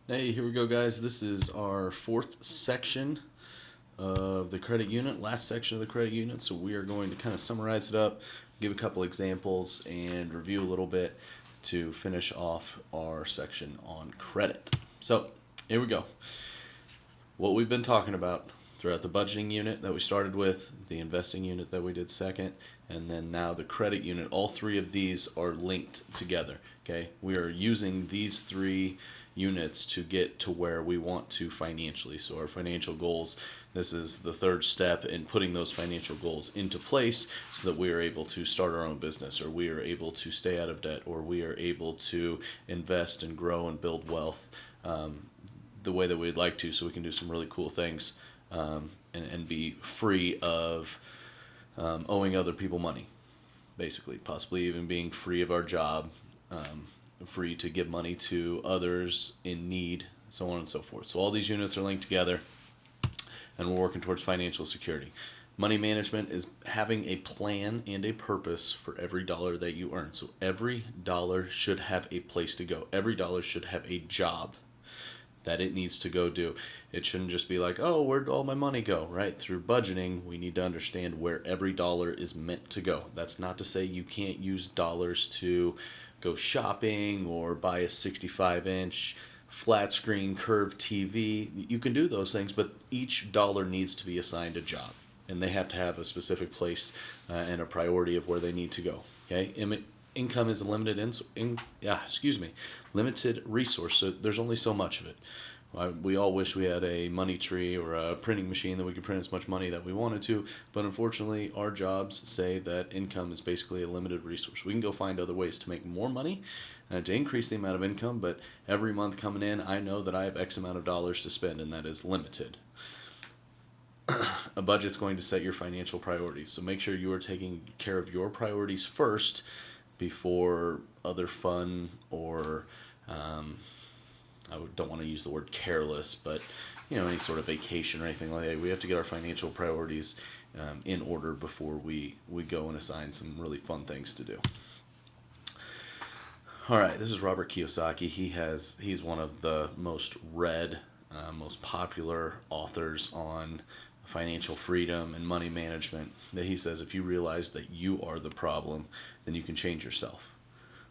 Hey, here we go, guys. This is our fourth section of the credit unit, last section of the credit unit. So we are going to kind of summarize it up, give a couple examples, and review a little bit to finish off our section on credit. So here we go. What we've been talking about throughout the budgeting unit that we started with, the investing unit that we did second, and then now the credit unit. All three of these are linked together. Okay, we are using these three units to get to where we want to financially. So our financial goals, this is the third step in putting those financial goals into place so that we are able to start our own business, or we are able to stay out of debt, or we are able to invest and grow and build wealth the way that we'd like to, so we can do some really cool things and be free of owing other people money, basically, possibly even being free of our job, free to give money to others in need, so on and so forth. So all these units are linked together, and we're working towards financial security. Money management is having a plan and a purpose for every dollar that you earn. So every dollar should have a place to go. Every dollar should have a job that it needs to go do. It shouldn't just be like, oh, where'd all my money go, right? Through budgeting, we need to understand where every dollar is meant to go. That's not to say you can't use dollars to go shopping or buy a 65-inch flat screen curved TV. You can do those things, but each dollar needs to be assigned a job, and they have to have a specific place and a priority of where they need to go. Okay, income is a limited resource, so there's only so much of it. We all wish we had a money tree or a printing machine that we could print as much money that we wanted to, but unfortunately our jobs say that income is basically a limited resource. We can go find other ways to make more money and to increase the amount of income, but every month coming in, I know that I have X amount of dollars to spend, and that is limited. A budget's going to set your financial priorities, so make sure you are taking care of your priorities first before other fun or I don't want to use the word careless, but any sort of vacation or anything like that. We have to get our financial priorities in order before we go and assign some really fun things to do. All right, this is Robert Kiyosaki. He's one of the most read, most popular authors on financial freedom and money management. That he says, if you realize that you are the problem, then you can change yourself.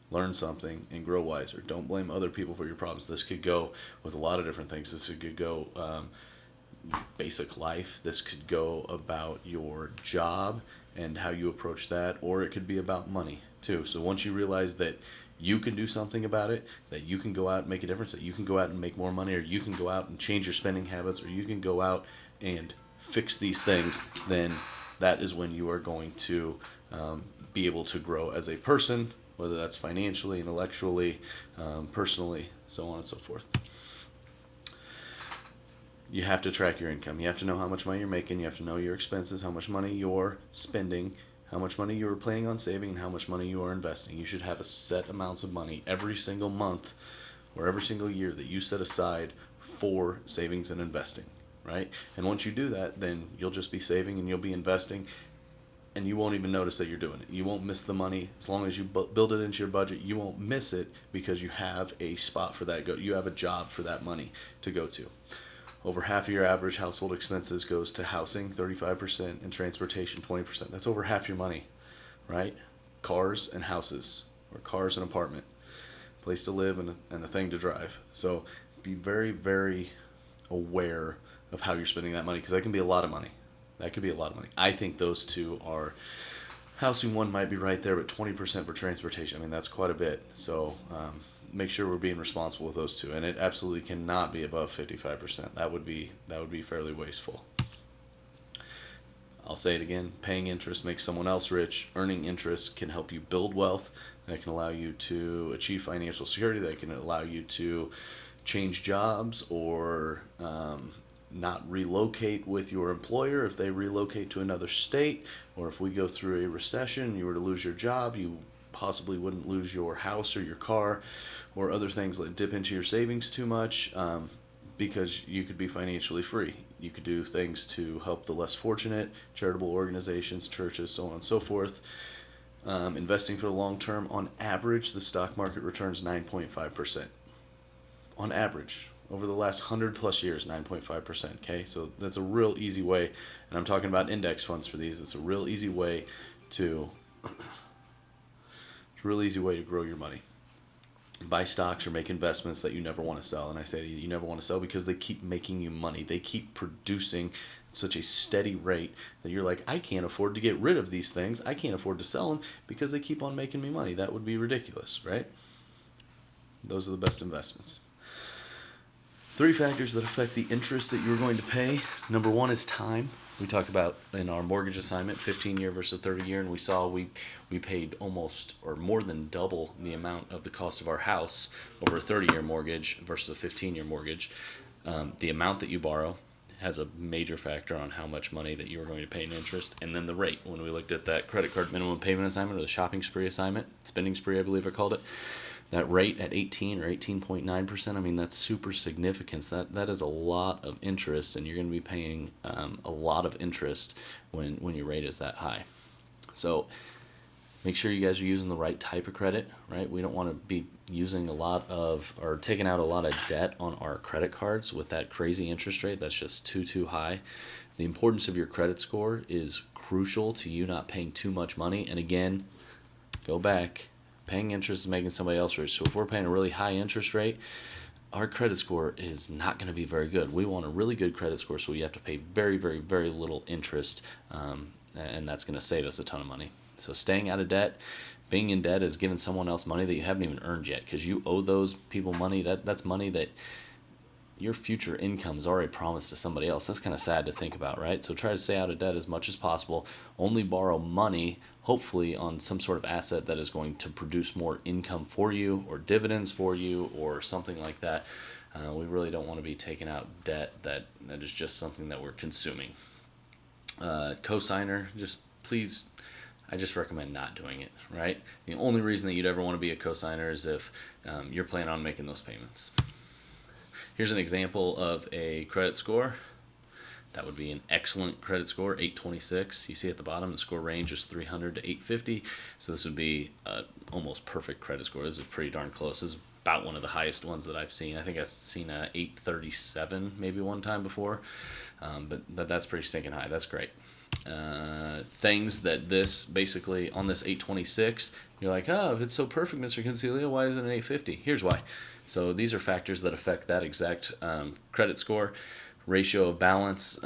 Learn something and grow wiser. Don't blame other people for your problems. This could go with a lot of different things. This could go basic life. This could go about your job and how you approach that, or it could be about money too. So once you realize that you can do something about it, that you can go out and make a difference, that you can go out and make more money, or you can go out and change your spending habits, or you can go out and fix these things, then that is when you are going to be able to grow as a person, whether that's financially, intellectually, personally, so on and so forth. You have to track your income. You have to know how much money you're making. You have to know your expenses, how much money you're spending, how much money you are planning on saving, and how much money you are investing. You should have a set amounts of money every single month or every single year that you set aside for savings and investing, right? And once you do that, then you'll just be saving and you'll be investing, and you won't even notice that you're doing it. You won't miss the money. As long as you build it into your budget, you won't miss it because you have a spot for that. You have a job for that money to go to. Over half of your average household expenses goes to housing, 35%, and transportation, 20%. That's over half your money, right? Cars and houses, or cars and apartment, place to live and a thing to drive. So be very, very aware of how you're spending that money, because that can be a lot of money. That could be a lot of money. I think those two are, housing one might be right there, but 20% for transportation. I mean, that's quite a bit. So make sure we're being responsible with those two, and it absolutely cannot be above 55%. That would be fairly wasteful. I'll say it again: paying interest makes someone else rich. Earning interest can help you build wealth. That can allow you to achieve financial security. That can allow you to change jobs, or not relocate with your employer if they relocate to another state, or if we go through a recession, you were to lose your job, you possibly wouldn't lose your house or your car or other things like dip into your savings too much, because you could be financially free. You could do things to help the less fortunate, charitable organizations, churches, so on and so forth. Investing for the long term, on average, the stock market returns 9.5%. on average over the last 100 plus years, 9.5%. Okay, so that's a real easy way, and I'm talking about index funds for these. It's a real easy way to grow your money. Buy stocks or make investments that you never want to sell. And I say you never want to sell because they keep making you money. They keep producing such a steady rate that you're like, I can't afford to get rid of these things. I can't afford to sell them because they keep on making me money. That would be ridiculous, right? Those are the best investments. 3 factors that affect the interest that you're going to pay. Number 1 is time. We talked about in our mortgage assignment, 15-year versus 30-year, and we saw we paid almost or more than double the amount of the cost of our house over a 30-year mortgage versus a 15-year mortgage. The amount that you borrow has a major factor on how much money that you are going to pay in interest, and then the rate. When we looked at that credit card minimum payment assignment or the shopping spree assignment, spending spree I believe I called it, that rate at 18 or 18.9%, I mean, that's super significant. That is a lot of interest, and you're going to be paying a lot of interest when your rate is that high. So make sure you guys are using the right type of credit, right? We don't want to be using a lot of or taking out a lot of debt on our credit cards with that crazy interest rate. That's just too high. The importance of your credit score is crucial to you not paying too much money. And again, go back. Paying interest is making somebody else rich. So if we're paying a really high interest rate, our credit score is not going to be very good. We want a really good credit score, so we have to pay very, very, very little interest, and that's going to save us a ton of money. So staying out of debt, being in debt is giving someone else money that you haven't even earned yet, because you owe those people money. That's money that your future income is already promised to somebody else. That's kind of sad to think about, right? So try to stay out of debt as much as possible. Only borrow money, hopefully on some sort of asset that is going to produce more income for you or dividends for you or something like that. We really don't want to be taking out debt that is just something that we're consuming. Cosigner, just please, I just recommend not doing it, right? The only reason that you'd ever want to be a cosigner is if you're planning on making those payments. Here's an example of a credit score. That would be an excellent credit score, 826. You see at the bottom, the score range is 300 to 850. So this would be almost perfect credit score. This is pretty darn close. This is about one of the highest ones that I've seen. I think I've seen a 837 maybe one time before. But that's pretty stinking high. That's great. Things that this basically on this 826, you're like, oh, if it's so perfect, Mr. Concilio, why isn't it 850? Here's why. So these are factors that affect that exact credit score. Ratio of balance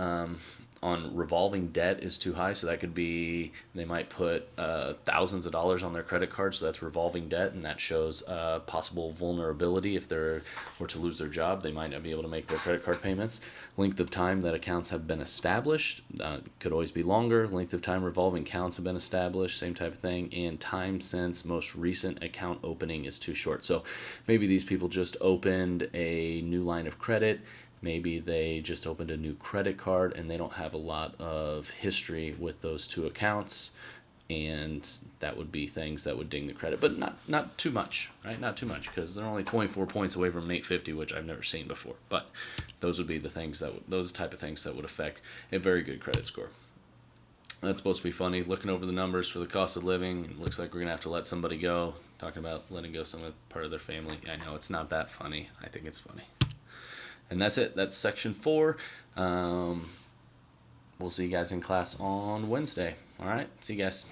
on revolving debt is too high, so that could be, they might put thousands of dollars on their credit card, so that's revolving debt, and that shows possible vulnerability. If they were to lose their job, they might not be able to make their credit card payments. Length of time that accounts have been established could always be longer. Length of time revolving accounts have been established, same type of thing. And time since most recent account opening is too short. So maybe these people just opened a new line of credit. Maybe they just opened a new credit card and they don't have a lot of history with those two accounts, and that would be things that would ding the credit, but not too much, right? Not too much, because they're only 24 points away from an 850, which I've never seen before. But those would be the things those type of things that would affect a very good credit score. That's supposed to be funny. Looking over the numbers for the cost of living, it looks like we're gonna have to let somebody go. Talking about letting go some part of their family. I know it's not that funny. I think it's funny. And that's it. That's section 4. We'll see you guys in class on Wednesday. All right. See you guys.